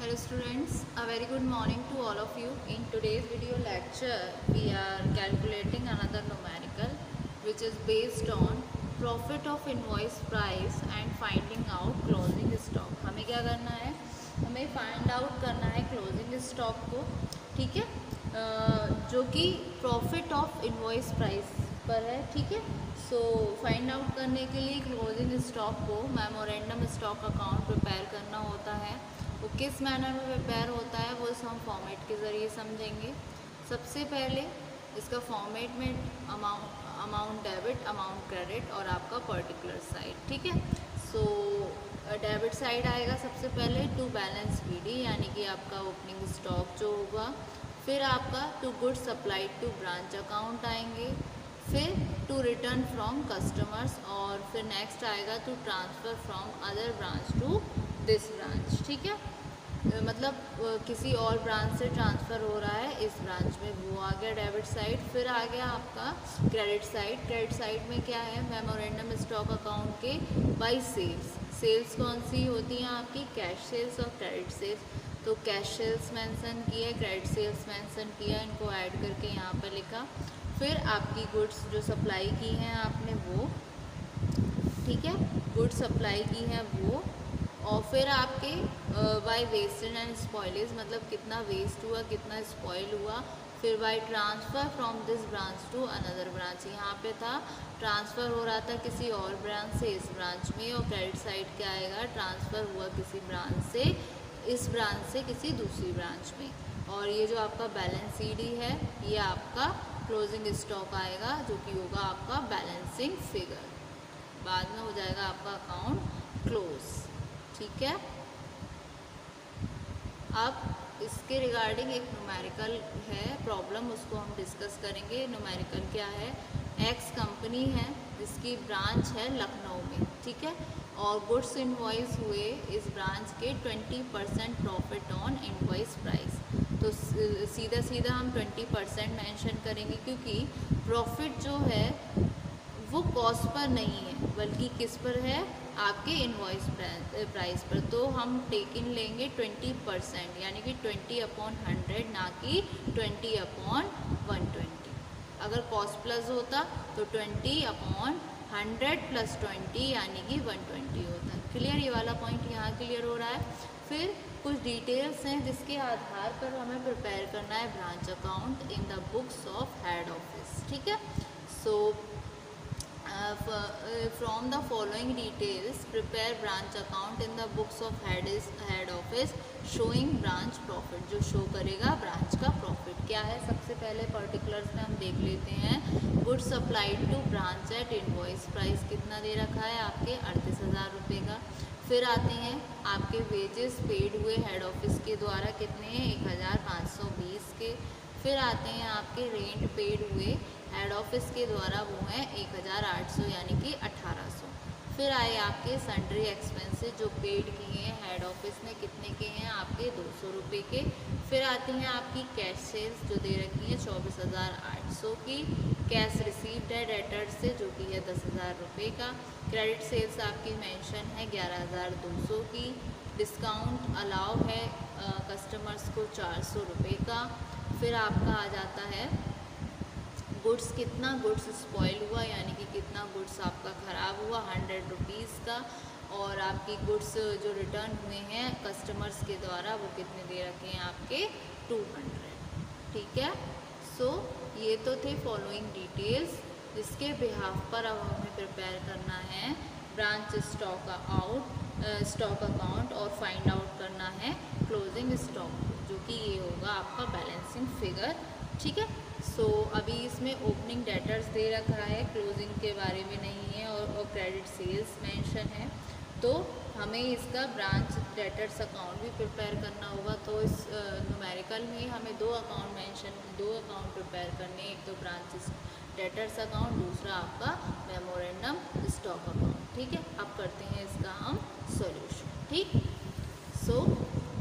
Hello students, a very good morning to all of you. In today's video lecture, we are calculating another numerical which is based on profit of invoice price and finding out closing stock. हमें क्या करना है? हमें find out करना है closing stock को, ठीक है, जो कि profit of invoice price पर है, ठीक है. सो फाइंड आउट करने के लिए क्लोजिंग स्टॉक को मेमोरेंडम स्टॉक अकाउंट प्रिपेयर करना होता है. वो किस मैनर में प्रिपेयर होता है वो हम फॉर्मेट के ज़रिए समझेंगे. सबसे पहले इसका फॉर्मेट में अमाउंट डेबिट, अमाउंट क्रेडिट और आपका पर्टिकुलर साइड, ठीक है. सो डेबिट साइड आएगा सबसे पहले टू बैलेंस बीडी, यानी कि आपका ओपनिंग स्टॉक जो होगा. फिर आपका to goods supplied to branch account आएंगे. फिर टू रिटर्न फ्रॉम कस्टमर्स और फिर नेक्स्ट आएगा to transfer from other branch to this branch, ठीक है. मतलब किसी और ब्रांच से ट्रांसफ़र हो रहा है इस ब्रांच में, वो आ गया डेबिट साइड. फिर आ गया आपका क्रेडिट साइड. क्रेडिट साइड में क्या है? मेमोरेंडम स्टॉक अकाउंट के बाई सेल्स. सेल्स कौन सी होती हैं आपकी? कैश सेल्स और क्रेडिट सेल्स. तो कैश सेल्स मेंशन किया, क्रेडिट सेल्स मेंशन किया, इनको ऐड करके यहाँ पर लिखा. फिर आपकी गुड्स जो सप्लाई की हैं आपने वो, ठीक है, गुड्स सप्लाई की हैं वो. और फिर आपके बाय वेस्टेज एंड स्पॉइलेज, मतलब कितना वेस्ट हुआ, कितना स्पॉइल हुआ. फिर by transfer from this branch to another branch, यहाँ पे था ट्रांसफ़र हो रहा था किसी और ब्रांच से इस ब्रांच में. और क्रेडिट साइड क्या आएगा? ट्रांसफ़र हुआ किसी ब्रांच से इस ब्रांच से किसी दूसरी ब्रांच में. और ये जो आपका बैलेंस सीडी है ये आपका क्लोजिंग स्टॉक आएगा, जो कि होगा आपका बैलेंसिंग फिगर. बाद में हो जाएगा आपका अकाउंट क्लोज, ठीक है. अब इसके रिगार्डिंग एक न्यूमेरिकल है प्रॉब्लम, उसको हम डिस्कस करेंगे. न्यूमेरिकल क्या है? एक्स कंपनी है जिसकी ब्रांच है लखनऊ में, ठीक है, और गुड्स इन्वॉइस हुए इस ब्रांच के 20% प्रॉफिट ऑन इन्वॉइस प्राइस. तो सीधा सीधा हम 20% मेंशन करेंगे, क्योंकि प्रॉफिट जो है वो कॉस्ट पर नहीं है बल्कि किस पर है? आपके इन्वॉइस प्राइस पर. तो हम टेक इन लेंगे 20%, यानी कि 20/100, ना कि 20/120. अगर कॉस्ट प्लस होता तो 20/100 + 20 यानी कि 120 होता. क्लियर? ये वाला पॉइंट यहाँ क्लियर हो रहा है. फिर कुछ डिटेल्स हैं जिसके आधार पर हमें प्रिपेयर करना है branch account in the books of head office, ठीक है. So from the following details prepare branch account in the books of head office showing branch profit. जो शो करेगा ब्रांच का प्रॉफिट क्या है? सबसे पहले पर्टिकुलर्स में हम देख लेते हैं. Goods supplied to branch at invoice price कितना दे रखा है? आपके 38,000 रुपये का. फिर आते हैं आपके वेजेस पेड हुए हेड ऑफिस के द्वारा, कितने हैं? 1,520 के. फिर आते हैं आपके रेंट पेड हुए हेड ऑफिस के द्वारा, वो हैं 1,800 यानी कि 1,800. फिर आए आपके सन्ड्री एक्सपेंसेस जो पेड किए हैं हेड ऑफिस ने, कितने के हैं? आपके 200 रुपये के. फिर आती हैं आपकी कैश सेल्स जो दे रखी है 24,800 की. कैश रिसीव्ड है डेटर्स से जो कि है 10,000 रुपये का. क्रेडिट सेल्स आपकी मेंशन है 11,200 की. डिस्काउंट अलाउ है कस्टमर्स को 400 रुपये का. फिर आपका आ जाता है गुड्स, कितना गुड्स स्पॉइल हुआ, यानी कि कितना गुड्स आपका ख़राब हुआ, 100 रुपीज़ का. और आपकी गुड्स जो रिटर्न हुए हैं कस्टमर्स के द्वारा वो कितने दे रखे हैं? आपके 200, ठीक है. सो ये तो थे फॉलोइंग डिटेल्स जिसके बिहाफ पर अब हमें प्रिपेयर करना है ब्रांच स्टॉक अकाउंट और फाइंड आउट करना है क्लोजिंग स्टॉक, जो कि ये होगा आपका बैलेंसिंग फिगर, ठीक है. सो अभी इसमें ओपनिंग डेटर्स दे रखा है, क्लोजिंग के बारे में नहीं है, और क्रेडिट सेल्स मेंशन है. तो हमें इसका ब्रांच डेटर्स अकाउंट भी प्रिपेयर करना होगा. तो इस न्यूमेरिकल में हमें दो अकाउंट प्रिपेयर करने. एक तो ब्रांच डेटर्स अकाउंट, दूसरा आपका मेमोरेंडम स्टॉक अकाउंट, ठीक है. अब करते हैं इसका हम सॉल्यूशन, ठीक. सो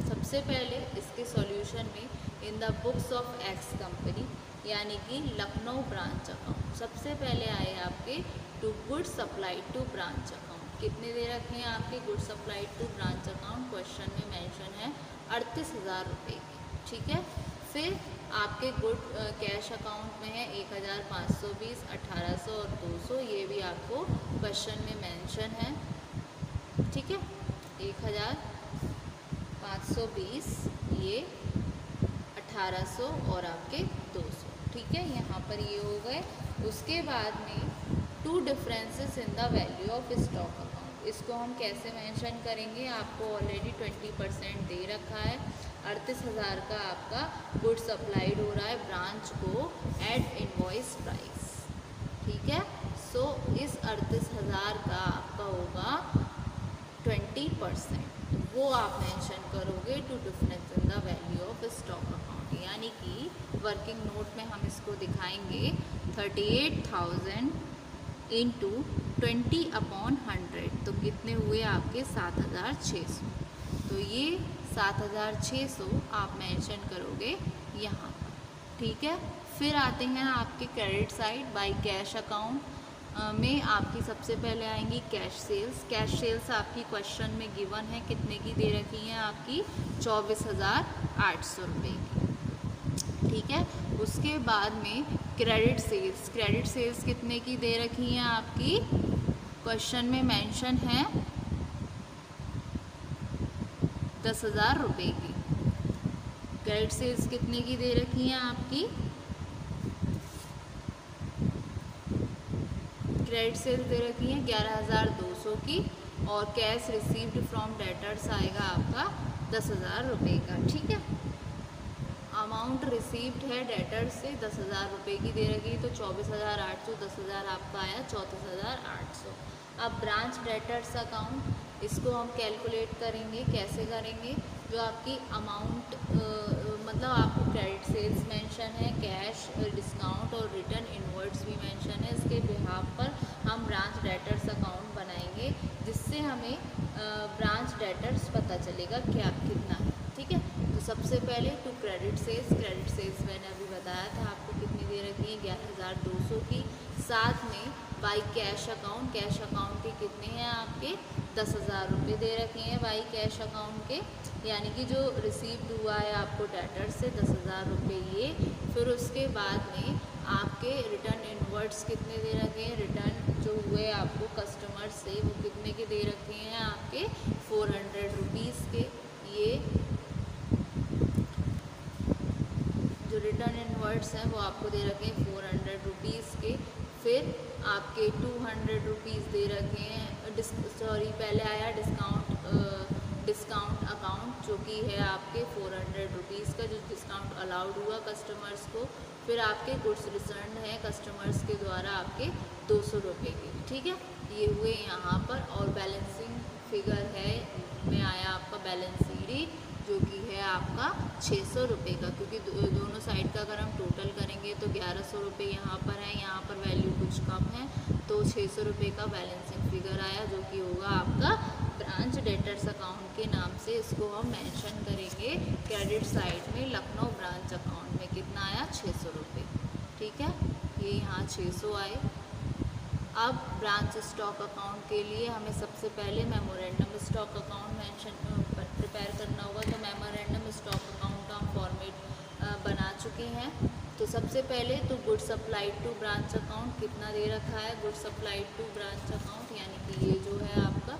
सबसे पहले इसके सॉल्यूशन में in the books of X company, यानी कि लखनऊ ब्रांच अकाउंट, सबसे पहले आए आपके to goods supply to branch account. कितने दे रखे हैं आपके good supplied to branch account, question में मेंशन है 38,000 रुपये की, ठीक है। फिर आपके गुड कैश अकाउंट में है 1,520, 1,800 और 200, ये भी आपको क्वेश्चन में मेंशन है, ठीक है। 1,520 ये 1,800 और आपके 200, ठीक है। यहाँ पर ये हो गए। उसके बाद में to differences in the value of stock account, इसको हम कैसे मेंशन करेंगे, आपको ऑलरेडी 20% दे रखा है। 38,000 का आपका गुड सप्लाइड हो रहा है ब्रांच को एट इनवॉइस प्राइस, ठीक है। सो इस 38,000 का आपका होगा 20%, वो आप मेंशन करोगे to difference in the value of stock account, यानी कि वर्किंग नोट में हम इसको दिखाएंगे 38,000 इंटू 20/100, तो कितने हुए आपके 7,600, तो ये 7,600 आप मेंशन करोगे यहाँ पर, ठीक है। फिर आते हैं आपके credit side by cash account में आपकी सबसे पहले आएंगी कैश सेल्स। कैश सेल्स आपकी क्वेश्चन में गिवन है, कितने की दे रखी हैं आपकी 24,800 रुपये की, ठीक है। उसके बाद में क्रेडिट सेल्स, क्रेडिट सेल्स कितने की दे रखी हैं आपकी, क्वेश्चन में मेंशन है 10,000 रुपये की। क्रेडिट सेल्स कितने की दे रखी हैं आपकी, क्रेडिट सेल्स दे रखी हैं 11,200 की, और कैश रिसीव्ड फ्रॉम डेटर्स आएगा आपका 10,000 रुपये का, ठीक है। अमाउंट रिसीव्ड है डेटर्स से 10,000 रुपये की दे रखी, तो 24,800, 10,000 आपका आया 34,800। अब ब्रांच डेटर्स अकाउंट, इसको हम कैलकुलेट करेंगे, कैसे करेंगे, जो आपकी अमाउंट मतलब आपको क्रेडिट सेल्स मेंशन है, कैश डिस्काउंट और रिटर्न इनवर्ड्स भी मेंशन है, इसके बिहाफ पर हम ब्रांच डेटर्स अकाउंट बनाएंगे, जिससे हमें ब्रांच डेटर्स पता चलेगा क्या कितना है, ठीक है। तो सबसे पहले to credit sales, credit sales मैंने अभी बताया था आपको कितनी दे रखी है 11,200 की, साथ में by cash account, cash account के कितने हैं आपके 10,000 रुपये दे रखे हैं बाई कैश अकाउंट के, यानी कि जो रिसीव्ड हुआ है आपको डेटर से 10,000 रुपये ये। फिर उसके बाद में आपके रिटर्न इनवर्ड्स कितने दे रखे हैं, रिटर्न जो हुए आपको कस्टमर से वो कितने के दे रखे हैं आपके 400 रुपीज़ के, ये जो रिटर्न इनवर्ड्स हैं वो आपको दे रखे हैं 400 रुपीज़ के। फिर आपके 200 रुपीज़ दे रखे हैं, पहले आया डिस्काउंट अकाउंट जो कि है आपके 400 रुपीज़ का, जो डिस्काउंट अलाउड हुआ कस्टमर्स को। फिर आपके गुड्स रिटर्न है कस्टमर्स के द्वारा आपके 200 रुपये के, ठीक है। ये हुए यहाँ पर, और बैलेंसिंग फिगर है में आया आपका बैलेंस शीट जो कि है आपका 600 रुपये का, क्योंकि दोनों साइड का अगर हम टोटल करेंगे तो 1100 रुपये यहाँ पर है, यहाँ पर वैल्यू कुछ कम है, तो 600 रुपये का बैलेंसिंग फिगर आया, जो कि होगा आपका ब्रांच डेटर्स अकाउंट के नाम से। इसको हम मेंशन करेंगे क्रेडिट साइड में, लखनऊ ब्रांच अकाउंट में कितना आया 600 रुपये, ठीक है। ये यहाँ 600 आए। अब ब्रांच स्टॉक अकाउंट के लिए हमें सबसे पहले memorandum stock account mention prepare करना होगा, तो मेमोरेंडम स्टॉक अकाउंट का हम फॉर्मेट बना चुके हैं। तो सबसे पहले तो good supplied to branch account कितना दे रखा है, good supplied to branch account यानी कि ये जो है आपका,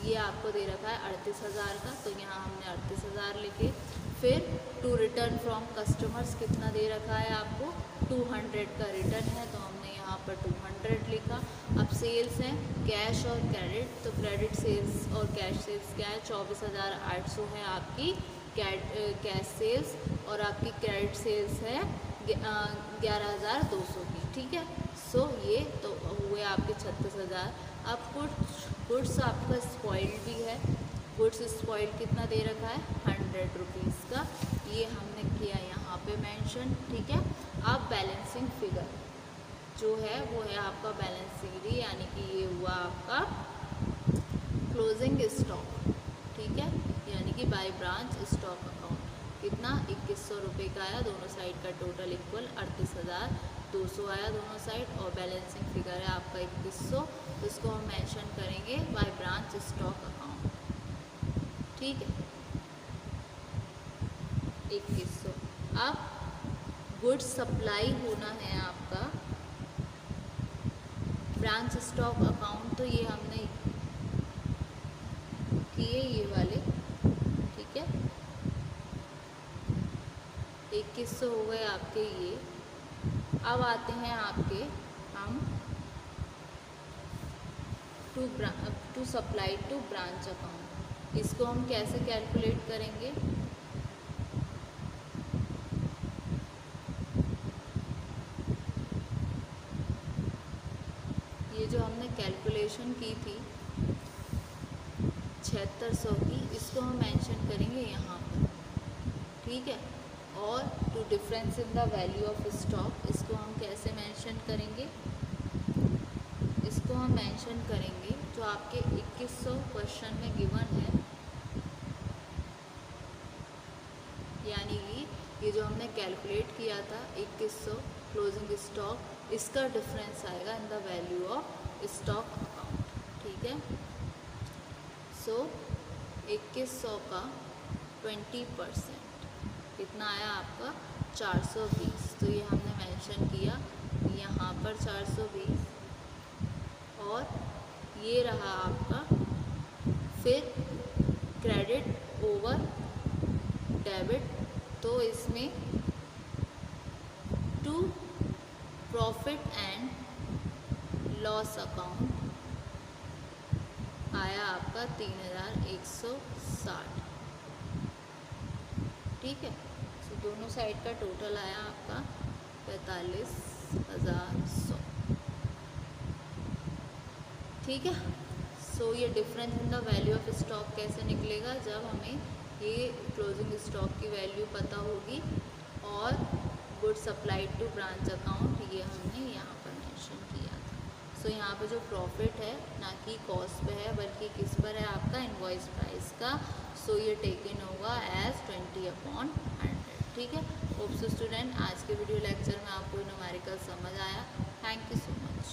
ये आपको दे रखा है 38,000 का, तो यहाँ हमने 38,000 लिखे। फिर टू रिटर्न फ्रॉम कस्टमर्स कितना दे रखा है आपको 200 का रिटर्न है, तो हमने यहाँ पर 200 लिखा। अब सेल्स हैं कैश और क्रेडिट, तो क्रेडिट सेल्स और कैश सेल्स क्या है 24,800 है आपकी कैश सेल्स, और आपकी क्रेडिट सेल्स है 11,200 की, ठीक है। सो ये तो हुए आपके 36,000। अब गुड्स आपका स्पॉइल्ड भी है, गुड्स स्पॉइल्ड कितना दे रखा है 100 रुपीज़ का, ये हमने किया यहाँ पे मेंशन, ठीक है। अब बैलेंसिंग फिगर जो है वो है आपका बैलेंस शीट, यानी कि ये हुआ आपका क्लोजिंग स्टॉक, ठीक है, यानी कि बाय ब्रांच स्टॉक अकाउंट कितना 2100 रुपये का आया, दोनों साइड का टोटल इक्वल 38,000। 200 आया दोनों साइड, और बैलेंसिंग फिगर है आपका 2100, तो इसको हम मेंशन करेंगे बाय ब्रांच स्टॉक अकाउंट। ठीक है, 2100। अब गुड्स सप्लाई होना है आपका ब्रांच स्टॉक अकाउंट, तो ये हमने किए ये वाले। ठीक है, 2100 हो गए आपके ये। अब आते हैं आपके हम to supply to branch account. इसको हम कैसे कैलकुलेट करेंगे? ये जो हमने कैलकुलेशन की थी 7600 की, इसको हम मेंशन करेंगे यहाँ पर। ठीक है, और to difference in the value of stock, इसको हम कैसे मेंशन करेंगे? इसको हम मेंशन करेंगे जो आपके 2100 क्वेश्चन में गिवन है, यानी कि ये जो हमने कैलकुलेट किया था 2100 क्लोजिंग स्टॉक, इसका डिफरेंस आएगा इन the value of stock account. ठीक है, सो 2100 का 20% कितना आया आपका? 420। तो ये हमने मेंशन किया यहाँ पर 420, और ये रहा आपका फिर क्रेडिट ओवर डेबिट, तो इसमें to profit and loss account आया आपका 3160। ठीक है, तो दोनों साइड का टोटल आया आपका 45,100। ठीक है, सो ये difference in the value of stock कैसे निकलेगा? जब हमें ये क्लोजिंग स्टॉक की वैल्यू पता होगी, और good supplied to branch account ये हमने यहाँ पर मेंशन किया था। सो यहाँ पे जो प्रॉफिट है ना कि कॉस्ट पे है, बल्कि किस पर है? आपका इनवॉइस प्राइस का। सो ये टेकन होगा एज 20/100। ठीक है, होप सो स्टूडेंट आज के वीडियो लेक्चर में आपको न्यूमेरिकल समझ आया। Thank you so much.